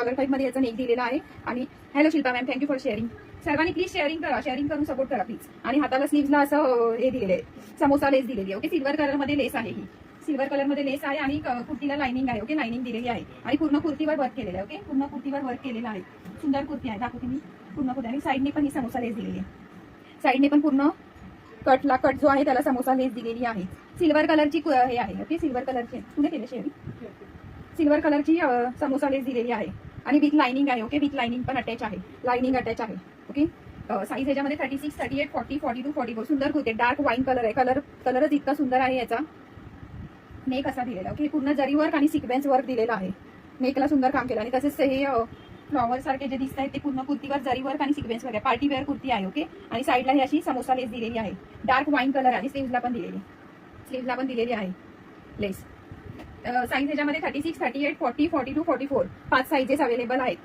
Flower type मध्ये याचा neck दिलेला आहे. आणि hello Shilpa ma'am, thank you for sharing. सर्वांनी प्लीज शेअरिंग करा, शेअरिंग करून सपोर्ट करा प्लीज. आणि हाताला स्लीव्हला असं हे दिलेलं आहे, समोसा लेस दिलेली आहे. ओके, सिल्वर कलर मध्ये लेस आहे, ही सिल्वर कलर मध्ये लेस आहे आणि कुर्तीला लाइनिंग आहे. ओके, लाइनिंग दिलेली आहे आणि पूर्ण कुर्तीवर वर्क केलेलं आहे. ओके, पूर्ण कुर्तीवर वर्क केलेलं आहे. सुंदर कुर्ती आहे, दाखवते मी पूर्ण कुर्ती. आणि साईडने पण ही समोसा लेस दिलेली आहे, साईडने पण पूर्ण कटला कट जो आहे त्याला समोसा लेस दिलेली आहे. सिल्वर कलरची हे आहे. ओके, सिल्वर कलरची तुने केले शेअरिंग. सिल्वर कलरची समोसा लेस दिलेली आहे आणि विथ लाइनिंग आहे. ओके, विथ लाइनिंग पण अटॅच आहे, लाइनिंग अटॅच आहे. ओके, साईज याच्यामध्ये 36, 38, 40, 42, 44 सुंदर कुर्ती. डार्क वाईन कलर आहे, कलरच इतका सुंदर आहे याचा. नेक असा दिलेला. ओके, पूर्ण जरी वर्क आणि सिक्वेन्स वर्क दिलेला आहे. नेकला सुंदर काम केलं आणि तसेच हे फ्लॉवर सारखे जे दिसत आहेत ते पूर्ण कुर्तीवर जरी वर्क आणि सिक्वेन्स वर्क आहे. पार्टी वेअर कुर्ती आहे. ओके, आणि साईडला ही अशी समोसा लेस दिलेली आहे, डार्क वाईन कलर आणि स्लीव्हला पण दिलेली आहे लेस. साईज याच्यामध्ये 36, 38, 40, 42, 44 5 साईजेस अवेलेबल आहेत.